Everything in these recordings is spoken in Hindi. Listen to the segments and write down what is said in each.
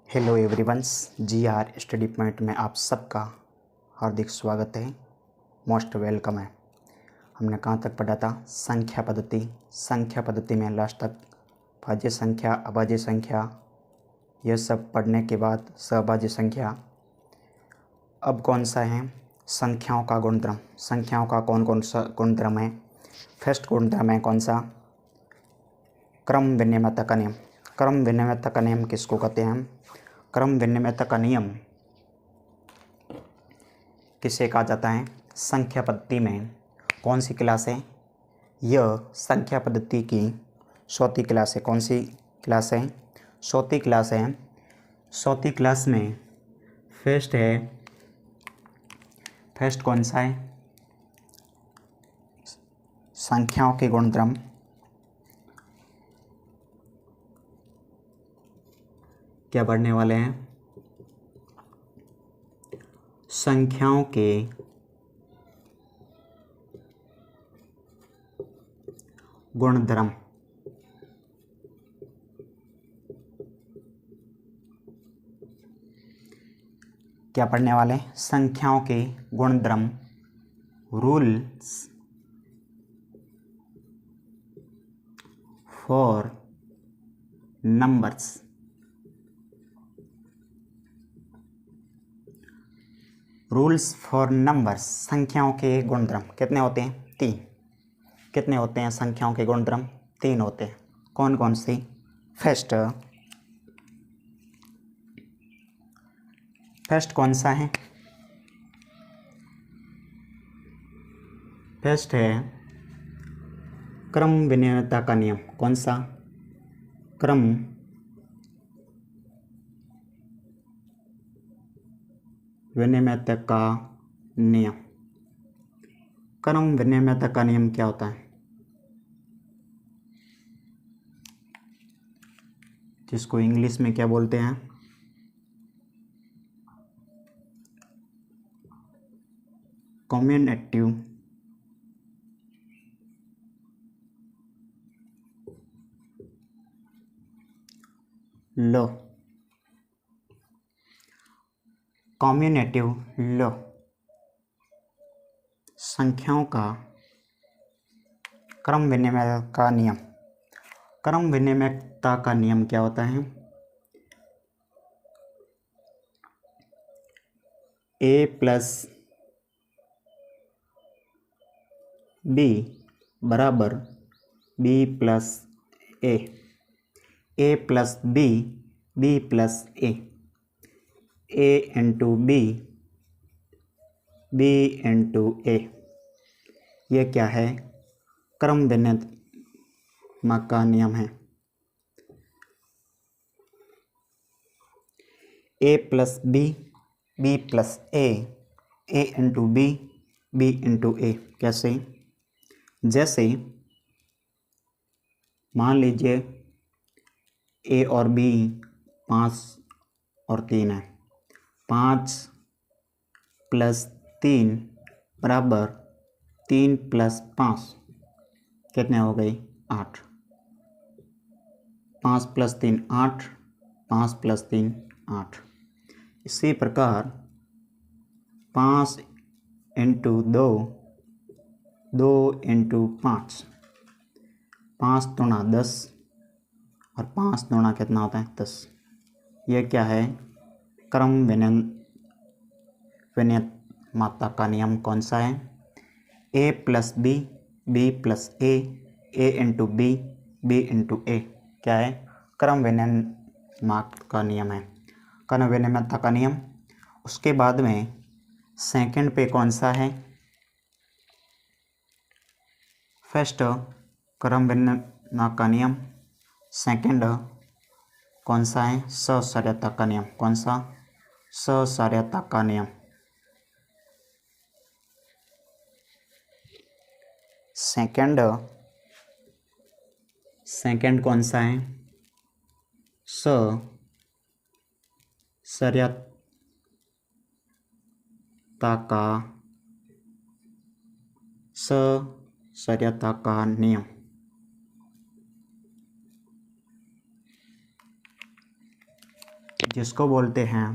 Hello everyones, GR study point में आप सबका हार्दिक स्वागत है। मोस्ट वेलकम है। हमने कहाँ तक पढ़ा था? संख्या पद्धति में लास्ट तक भाज्य संख्या, अभाज्य संख्या, यह सब पढ़ने के बाद सहभाज्य संख्या। अब कौन सा है? संख्याओं का गुणधर्म। संख्याओं का कौन कौन सा गुणधर्म है? फर्स्ट गुणधर्म है कौन सा? क्रम विनिमयता का नियम। क्रम विनिमयता का नियम किसको कहते हैं? क्रम विनिमयता का नियम किसे कहा जाता है? संख्या पद्धति में कौन सी क्लास है? यह संख्या पद्धति की चौथी क्लास है। कौन सी क्लास है? चौथी क्लास है। चौथी क्लास में फर्स्ट है। फर्स्ट कौन सा है? संख्याओं के गुणधर्म। क्या पढ़ने वाले हैं? संख्याओं के गुणधर्म। क्या पढ़ने वाले? संख्याओं के गुणधर्म, rules for numbers. Rules for numbers. संख्याओं के गुणधर्म कितने होते हैं? 3। कितने होते हैं संख्याओं के गुणधर्म? 3 होते हैं। कौन कौन सी? फर्स्ट कौन सा है? फर्स्ट है क्रम विनिमयता का नियम। कौन सा? क्रम विनिमयता का नियम। क्रम विनिमयता का नियम क्या होता है? जिसको इंग्लिश में क्या बोलते हैं? Commutative law. Commutative law. संख्याओं का क्रम विनिमय का नियम। क्रम विनिमयता का नियम क्या होता है? a प्लस b बराबर b plus a plus b plus a into b into a। यह क्या है? क्रम विनिमय का नियम है। a plus b plus a into b into a। कैसे? जैसे मान लीजिए a और b 5 और 3 है। 5 प्लस 3 बराबर 3 प्लस 5 कितने हो गए? 8। 5 प्लस 3 8, 5 प्लस 3 8। इसी प्रकार 5 इंटू 2 2 इंटू 5, 5 दूना 10 और 5 दूना कितना होता है? 10। यह क्या है? क्रम विनिमयता का नियम कौन सा है? a plus b plus a into b into a। क्या है? क्रम विनिमयता का नियम है। क्रम विनिमयता का नियम। उसके बाद में सेकंड पे कौन सा है? फर्स्ट क्रम विनिमयता का नियम। सेकंड कौन सा है? ससर्यता का नियम। कौन सा? ससर्यता का नियम। सेकंड कौन सा है? ससर्यता का नियम। जिसको बोलते हैं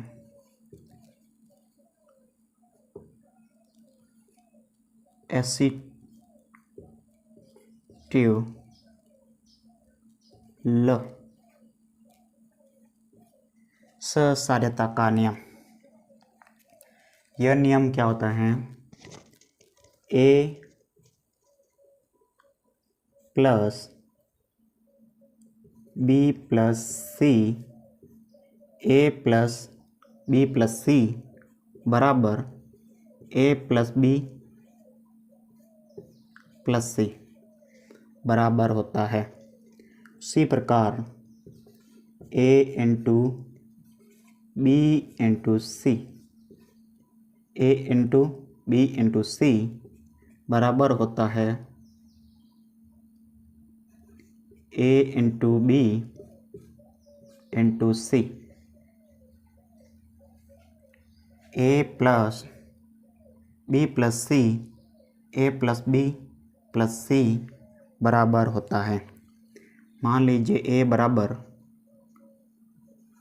एसिटिव ल ससार्यता का नियम। यह नियम क्या होता है? A plus B plus C, A plus B plus C बराबर A plus B plus C बराबर होता है। उसी प्रकार A into B into C, A into B into C बराबर होता है A into B into C। A plus B plus C, A plus B plus C बराबर होता है। मान लीजिए A बराबर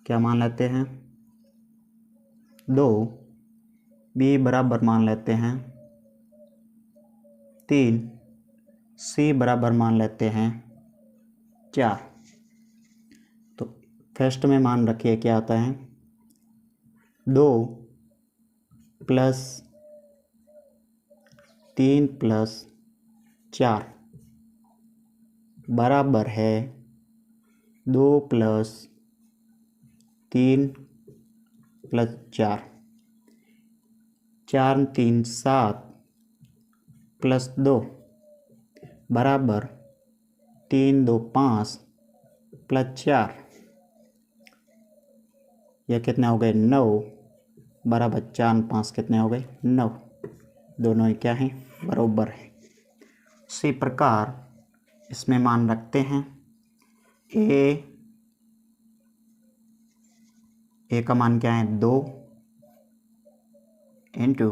क्या मान लेते हैं? 2, B बराबर मान लेते हैं 3, C बराबर मान लेते हैं 4। तो फर्स्ट में मान रखिए क्या आता है? 2 प्लस 3 प्लस 4 बराबर है 2 प्लस 3 प्लस 4, 4 3 7 प्लस 2 बराबर 3 2 5 प्लस 4, यह कितने हो गए? 9 बराबर 4 5 कितने हो गए? 9। दोनों ही क्या हैं? बराबर है। उसी प्रकार इसमें मान रखते हैं ए का मान क्या है? 2 इंटू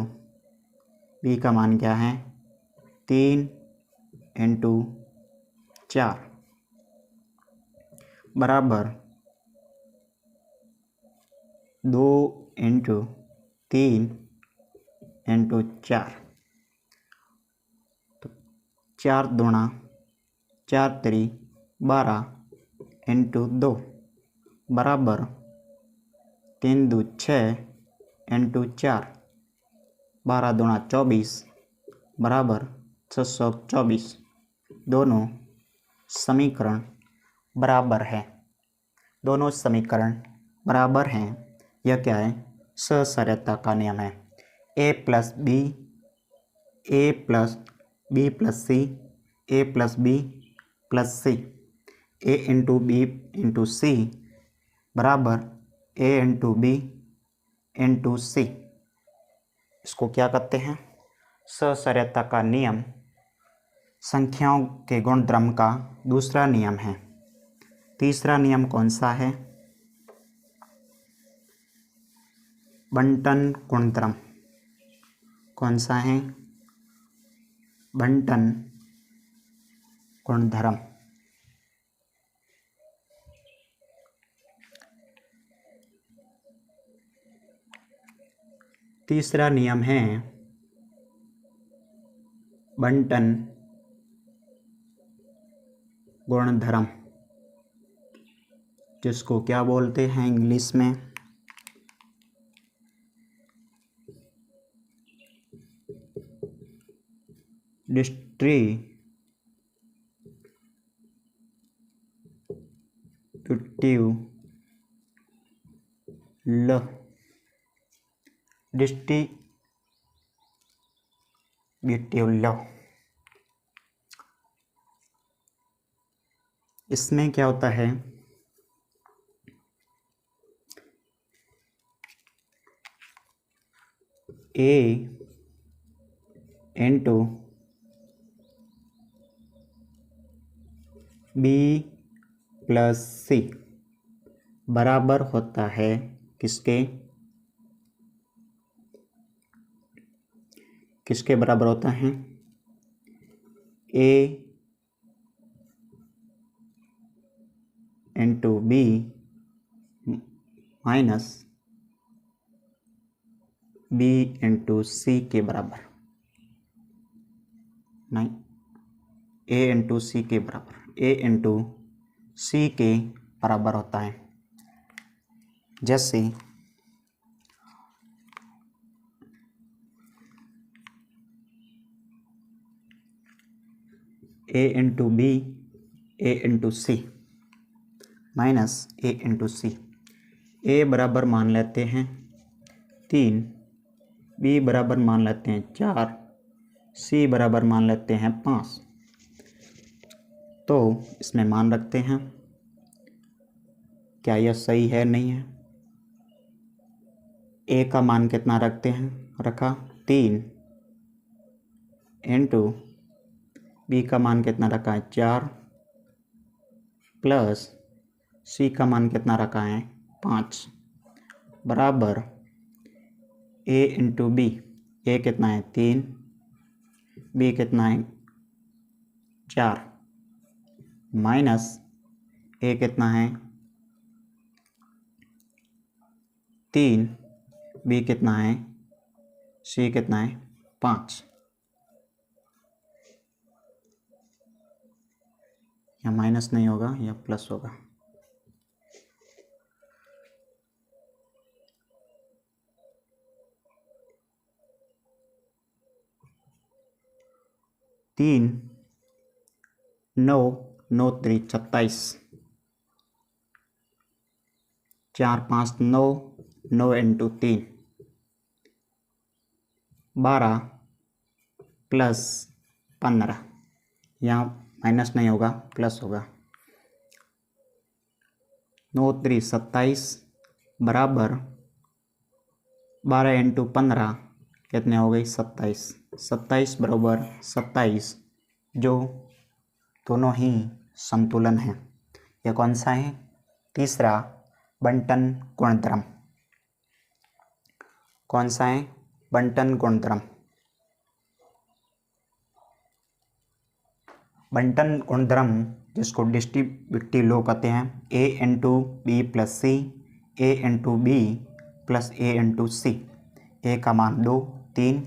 बी का मान क्या है? 3 इंटू 4 बराबर 2 इंटू 3 इंटू 4। तो 4 दूना 4 3 12 इंटू 2 बराबर 3 2 6 इंटू 4, 12 दूना 24 बराबर 624। दोनों समीकरण बराबर है। दोनों समीकरण बराबर हैं। यह क्या है? ससार्यता का नियम है। A plus B, A plus B plus C, A plus B plus C, A into B into C बराबर A into B into C। इसको क्या कहते हैं? ससार्यता का नियम संख्याओं के गुणधर्म का दूसरा नियम है। तीसरा नियम कौन सा है? बंटन गुणधर्म। कौन सा है? बंटन गुणधर्म। तीसरा नियम है बंटन गुणधर्म, जिसको क्या बोलते हैं इंग्लिश में? डिस्ट्रीब्यूटिव ल। डिस्ट्रीब्यूटिव ल। इसमें क्या होता है? A into B plus C बराबर होता है किसके? किसके बराबर होता है? A into B minus B into C के बराबर, नहीं, ए इंटू सी के बराबर, ए इंटू सी के बराबर होता है। जैसे ए इंटू बी, ए इंटू सी माइनस ए इंटू सी। ए बराबर मान लेते हैं 3, बी बराबर मान लेते हैं 4, सी बराबर मान लेते हैं 5। तो इसमें मान रखते हैं, क्या यह सही है नहीं है। ए का मान कितना रखते हैं, रखा 3 इंटू बी का मान कितना रखा है 4 प्लस सी का मान कितना रखा है 5 बराबर ए इंटू बी। ए कितना है 3, बी कितना है 4 माइनस ए कितना है 3, बी कितना है, सी कितना है 5। या माइनस नहीं होगा, या प्लस होगा। तीन 9, 9 3 27, 4 5 9, 9 इंटू 3 12 प्लस 15। यहाँ माइनस नहीं होगा, प्लस होगा। 9 3 27 बराबर 12 इंटू 15 कितने हो गई 27। 27 बराबर 27, जो दोनों ही संतुलन हैं। यह कौन सा है, तीसरा बंटन गुणधर्म। कौन सा है, बंटन गुणधर्म। बंटन गुणधर्म जिसको डिस्ट्रीब्यूटिव लॉ कहते हैं, ए इंटू बी प्लस सी, ए इंटू बी प्लस ए इंटू सी। ए का मान 2 3,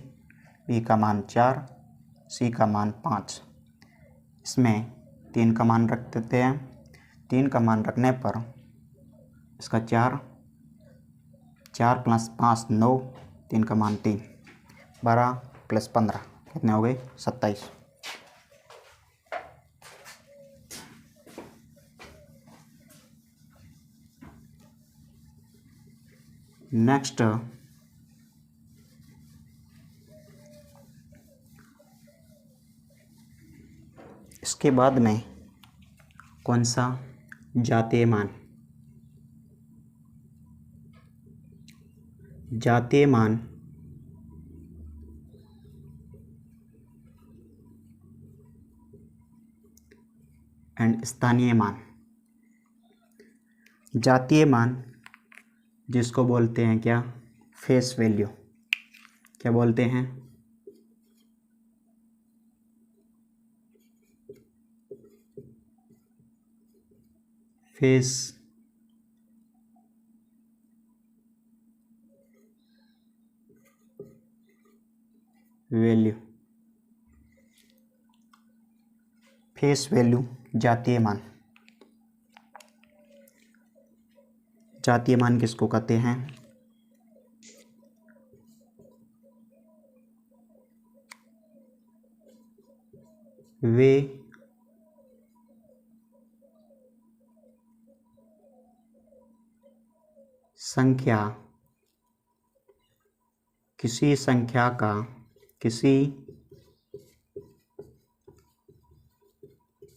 बी का मान 4, सी का मान 5। इसमें 3 का मान रख देते हैं। 3 का मान रखने पर इसका 4 प्लस 5 9, 3 का मान 3, 12 प्लस 15 कितने हो गए 27। नेक्स्ट इसके बाद में कौन सा, जातीय मान। जातीय मान एंड स्थानीय मान। जातीय मान जिसको बोलते हैं क्या, फेस वैल्यू। क्या बोलते हैं, फेस वैल्यू। फेस वैल्यू जातीय मान। जातीय मान किसको कहते हैं, वे संख्या, किसी संख्या का, किसी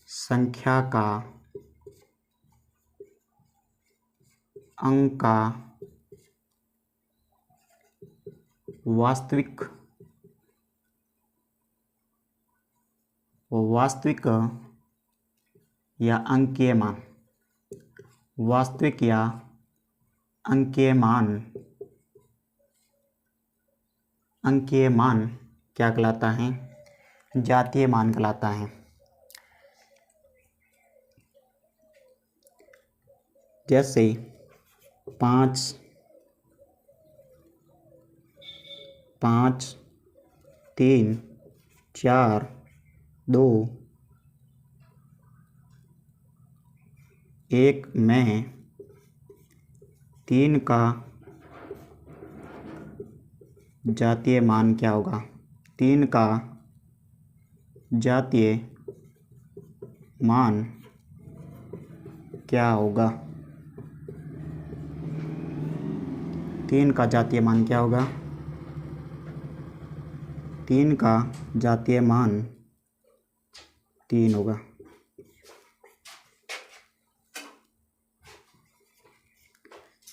संख्या का अंक का वास्तविक या अंकीय मान। वास्तविक या अंकीय मान। अंकीय मान क्या कहलाता है, जातीय मान कहलाता है। जैसे 5 5 3 4 2 1 में 3 का जातीय मान क्या होगा? 3 का जातीय मान क्या होगा? 3 का जातीय मान क्या होगा? 3 का जातीय मान 3 होगा।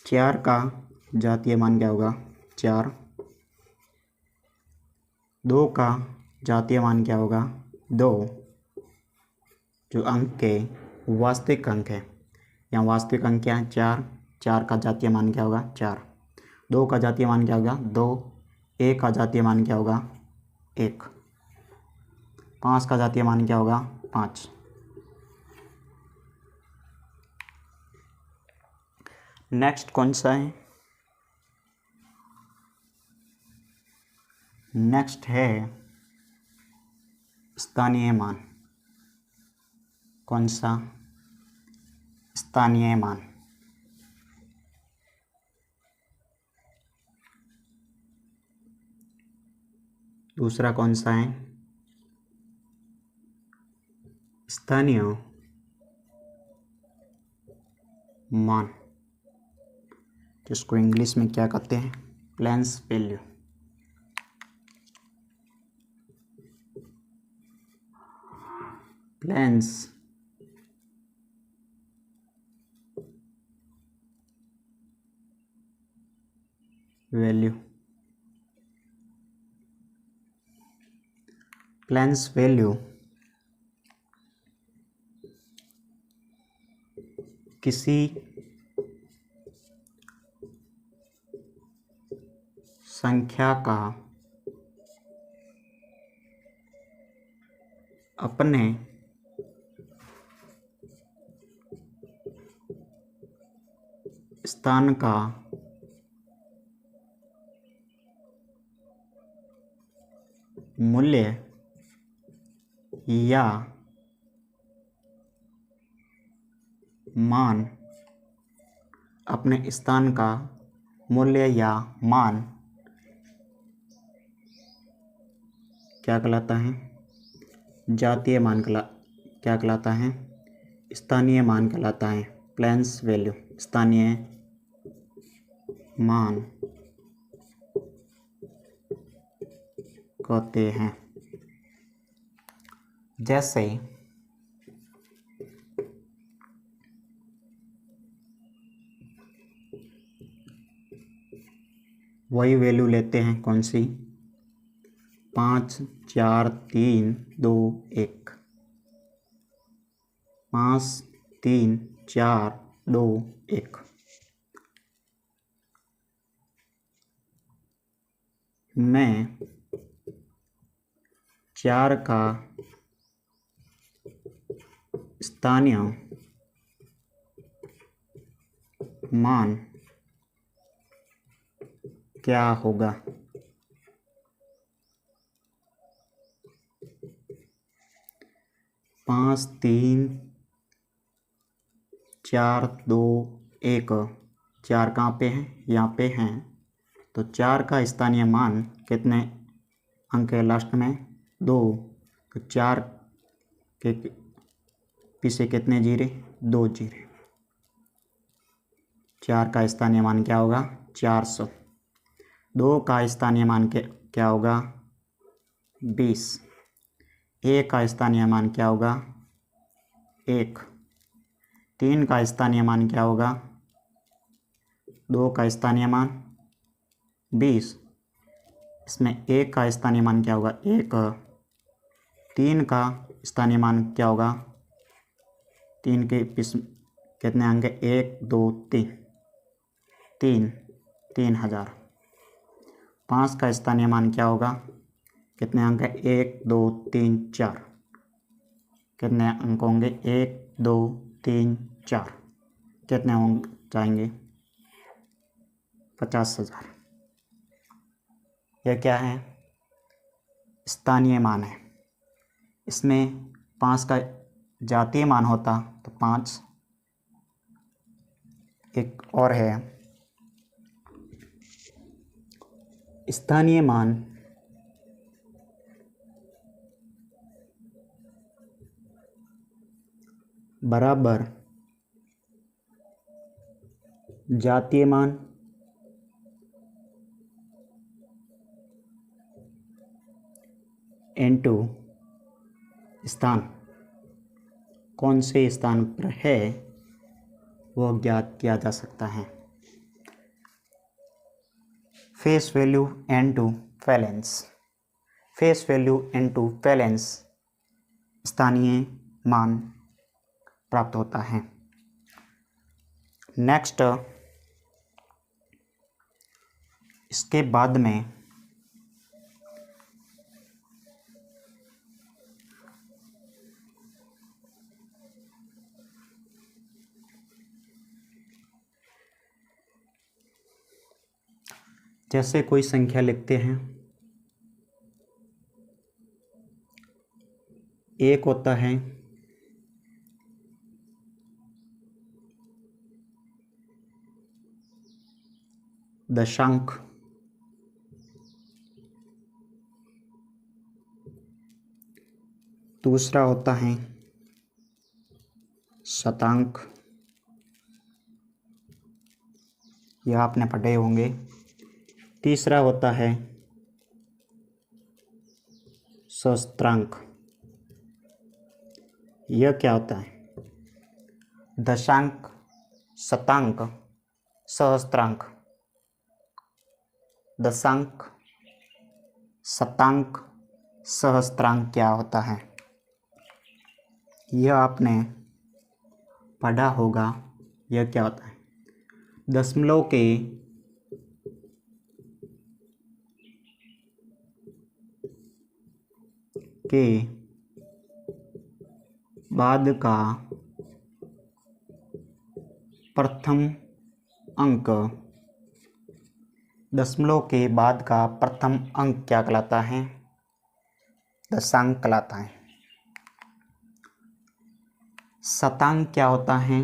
4 का जातीय मान क्या होगा? 4। 2 का जातीय मान क्या होगा? 2। जो अंक के वास्तविक अंक है, यहाँ वास्तविक अंक क्या है? 4। 4 का जातीय मान क्या होगा? 4। 2 का जातीय मान क्या होगा? 2। 1 का जातीय मान क्या होगा? 1। 5 का जातीय मान क्या होगा? 5। नेक्स्ट कौन सा है? नेक्स्ट है स्थानीय मान। कौन सा? स्थानीय मान। दूसरा कौन सा है? स्थानीय मान, जिसको इंग्लिश में क्या कहते हैं? Place value. Place value. Place value किसी संख्या का अपने स्थान का मूल्य या मान, अपने स्थान का मूल्य या मान क्या कहलाता है? जातीय मान क्या कहलाता है? स्थानीय मान कहलाता है। प्लेस वैल्यू स्थानीय मान कहते हैं। जैसे वही वैल्यू लेते हैं, कौन सी? 5 4 3 2 1। 5 3 4 2 1 में 4 का स्थानीय मान क्या होगा? 5 3 4 2 1। 4 कहाँ पे है? यहाँ पे हैं। तो 4 का स्थानीय मान कितने अंक है लास्ट में? 2। तो 4 के पीछे कितने जीरे? 2 जीरे। 4 का स्थानीय मान क्या होगा? 400। 2 का स्थानीय मान क्या होगा? 20। 1 का स्थानीय मान क्या होगा? 1। 3 का स्थानीय मान क्या होगा? 2 का स्थानीय मान 20। इसमें 1 का स्थानीय मान क्या होगा? 1। 3 का स्थानीय मान क्या होगा? 3 के पीछे कितने अंक? 1 2 3। 3000। 5 का स्थानीय मान क्या होगा? कितने अंक है? 1 2 3 4। कितने अंक होंगे? 1 2 3 4। कितने अंक जाएंगे? 50,000। यह क्या है? स्थानीय मान है। इसमें 5 का जातीय मान होता तो 5। एक और है स्थानीय मान बराबर जातीय मान इनटू स्थान। कौन से स्थान पर है वो ज्ञात किया जा सकता है। Face value into valence. Face value into valence स्थानीय मान प्राप्त होता है। नेक्स्ट, इसके बाद में जैसे कोई संख्या लिखते हैं, एक होता है दशांक, दूसरा होता है शतांक, यह आपने पढ़े होंगे। तीसरा होता है सहस्त्रांक। यह क्या होता है? दशांक, शतांक, सहस्त्रांक। दशांक, शतांक, सहस्त्रांक क्या होता है यह आपने पढ़ा होगा। यह क्या होता है? दशमलव के बाद का प्रथम अंक। दशमलव के बाद का प्रथम अंक क्या कहलाता है? दशांक कहलाता है। शतांक क्या होता है?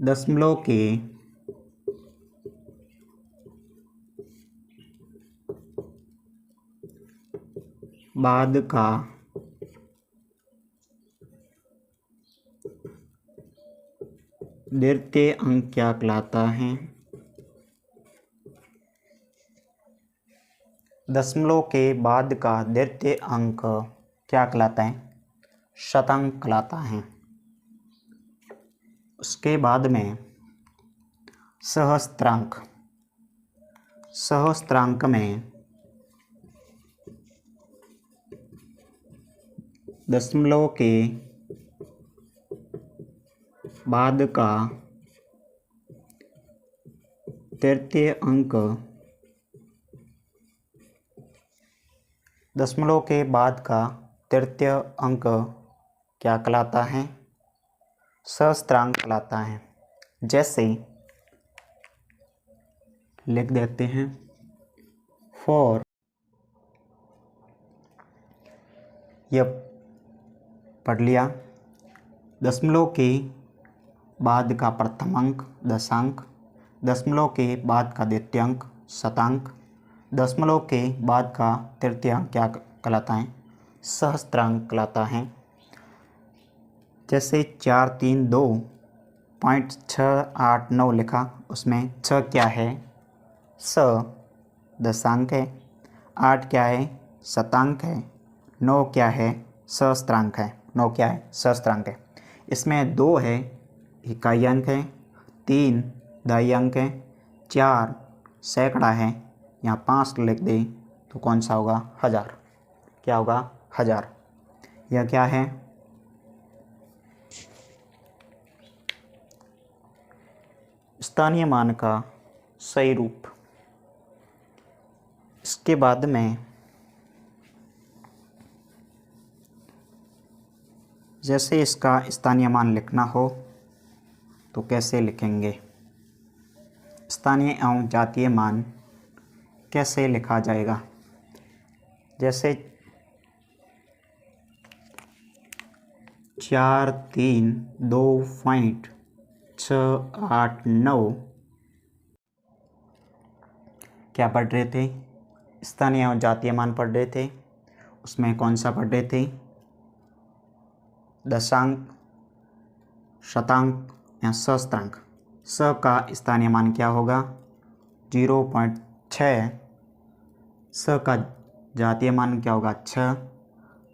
दशमलव के बाद का द्वितीय अंक क्या कहलाता है? दशमलव के बाद का द्वितीय अंक क्या कहलाता है? शतांक कहलाता है। उसके बाद में सहस्त्रांक। सहस्त्रांक में दशमलव के बाद का तृतीय अंक। दशमलव के बाद का तृतीय अंक क्या कहलाता है? सहस्त्रांक कहलाता है। जैसे लिख देते हैं फॉर, यह पढ़ लिया। दशमलव के बाद का प्रथम अंक दशांक, दशमलव के बाद का द्वितीय अंक शतांक, दशमलव के बाद का तृतीय अंक क्या कहलाता है? सहस्त्रांक कहलाता है। जैसे 432.689 लिखा, उसमें 6 क्या है? स दशांक है। 8 क्या है? शतांक है। 9 क्या है? सहस्त्रांक है। 9 क्या है? सहस्त्रांक है। इसमें 2 है इकाई अंक है, 3 दहाई अंक है, 4 सैकड़ा है। यहाँ 5 लिख दें तो कौन सा होगा? 1000। क्या होगा? 1000। यह क्या है? स्थानीय मान का सही रूप। इसके बाद में जैसे इसका स्थानीय मान लिखना हो तो कैसे लिखेंगे? स्थानीय एवं जातीय मान कैसे लिखा जाएगा। जैसे 432.689 क्या पढ़ रहे थे, स्थानीय एवं जातीय मान पढ़ रहे थे। उसमें कौन सा पढ़ रहे थे, दशांक, शतांक या सहस्त्रांक। स का स्थानीय मान क्या होगा, 0.6। स का जातीय मान क्या होगा, 6।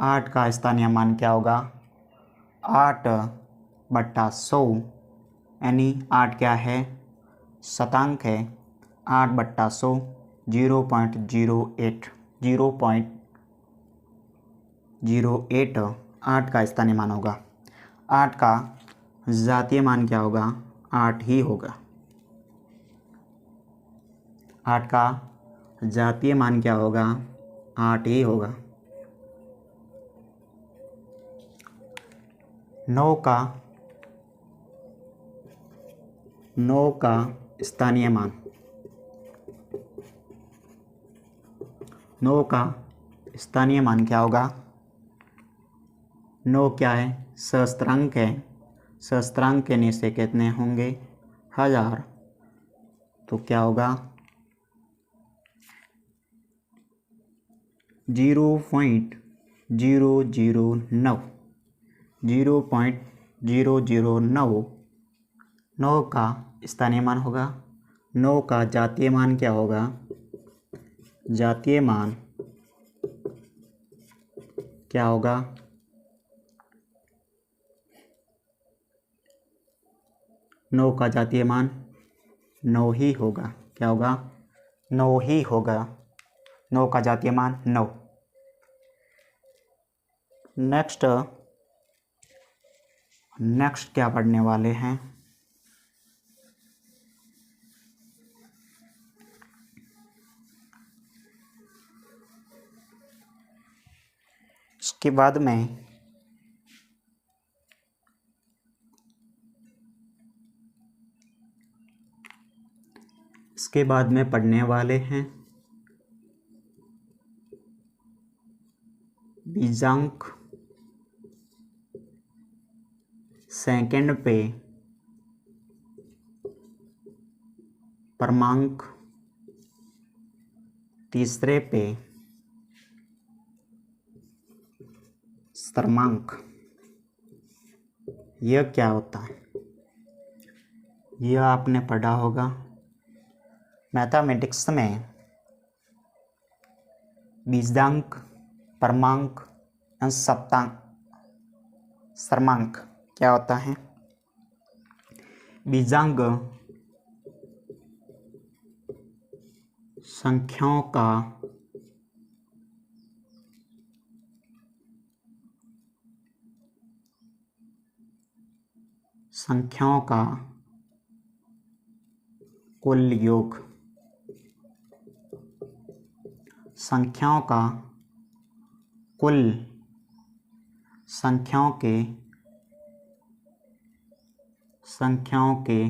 8 का स्थानीय मान क्या होगा, 8/100, यानी 8 क्या है, शतांक है। 8/100 0.08 0.08 8 का स्थानीय मान होगा। 8 का जातीय मान क्या होगा, 8 ही होगा। 8 का जातीय मान क्या होगा, 8 ही होगा। 9 का स्थानीय मान, 9 का स्थानीय मान क्या होगा। 9 क्या है, सहस्त्रांक है। सहस्त्रांक के नीचे कितने होंगे, 1000। तो क्या होगा, 0.009 0.009 9 का स्थानीय मान होगा। 9 का जातीय मान क्या होगा, जातीय मान क्या होगा, 9 का जातीय मान 9 ही होगा। क्या होगा, 9 ही होगा। 9 का जातीय मान 9। नेक्स्ट क्या पढ़ने वाले हैं, इसके बाद में पढ़ने वाले हैं बीजांक, सेकंड पे क्रमांक, तीसरे पे क्रमांक। यह क्या होता है, यह आपने पढ़ा होगा मैथमेटिक्स में। बीजांक, क्रमांक और सप्तांक, क्रमांक क्या होता है। बीजांक संख्याओं का कुल योग, संख्याओं का कुल, संख्याओं के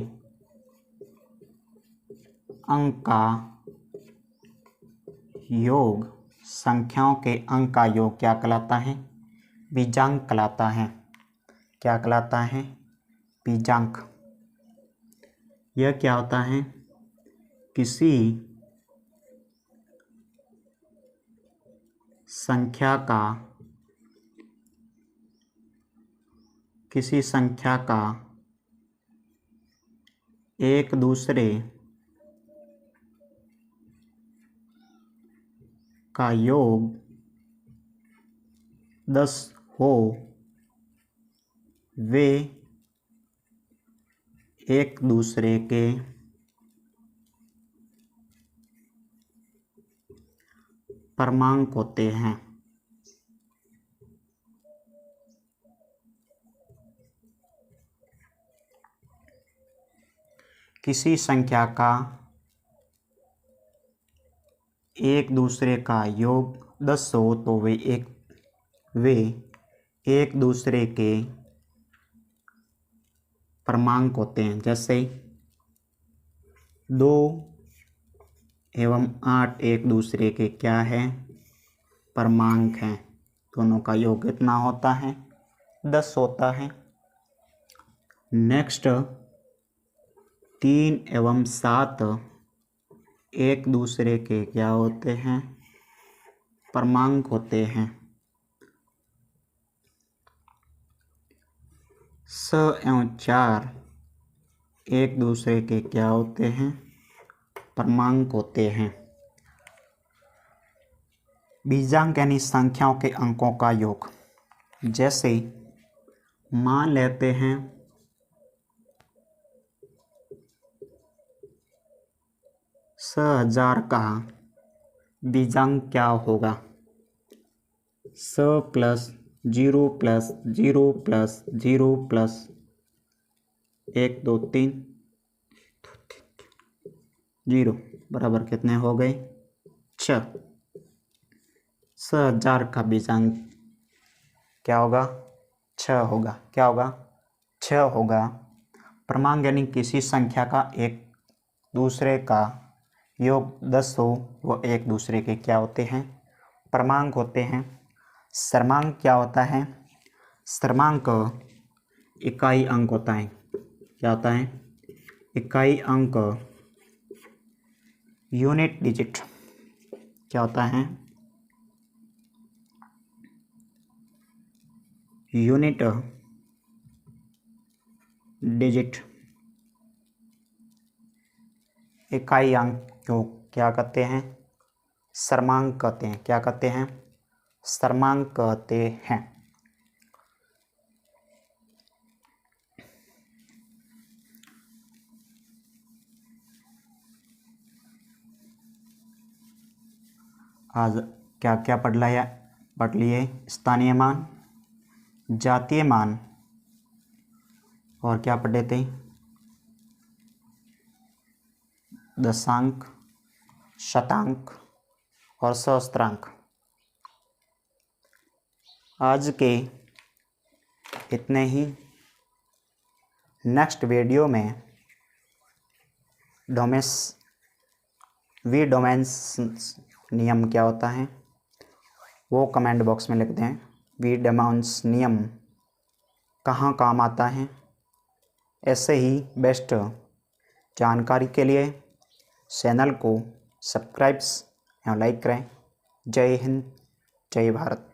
अंक का योग, संख्याओं के अंक का योग क्या कहलाता है, बीजांक कहलाता है। क्या कहलाता है, बीजांक। यह क्या होता है, किसी संख्या का एक दूसरे का योग 10 हो, वे एक दूसरे के क्रमांक होते हैं। किसी संख्या का एक दूसरे का योग 10 हो तो वे एक दूसरे के क्रमांक होते हैं। जैसे 2 एवं 8 एक दूसरे के क्या है, क्रमांक हैं। दोनों का योग कितना होता है, 10 होता है। नेक्स्ट 3 एवं 7 एक दूसरे के क्या होते हैं, क्रमांक होते हैं। 6 एवं 4 एक दूसरे के क्या होते हैं, क्रमांक होते हैं। बीजांक यानी संख्याओं के अंकों का योग। जैसे मान लेते हैं 6000 का बीजांक क्या होगा, 100 प्लस 0 प्लस 0 प्लस 0 प्लस 1 2 3 0 बराबर कितने हो गए, 6। 6000 का बीजांक क्या होगा, 6 होगा। क्या होगा, 6 होगा। क्रमांक यानी किसी संख्या का एक दूसरे का योग 10 हो, वो एक दूसरे के क्या होते हैं, क्रमांक होते हैं। क्रमांक क्या होता है, क्रमांक इकाई अंक होता है। क्या होता है, इकाई अंक, यूनिट डिजिट। क्या होता है, यूनिट डिजिट। इकाई अंक को क्या कहते हैं, क्रमांक कहते हैं। क्या कहते हैं, क्रमांक कहते हैं। आज क्या क्या पढ़ लिए, स्थानीय मान, जातीय मान, और क्या पढ़े थे, दशांक, शतांक और सहस्त्रांक। आज के इतने ही। नेक्स्ट वीडियो में डोमेन्स नियम क्या होता है वो कमेंट बॉक्स में लिख दें। वीडमाउंस नियम कहाँ काम आता है। ऐसे ही बेस्ट जानकारी के लिए चैनल को सब्सक्राइब एवं लाइक करें। जय हिंद, जय भारत।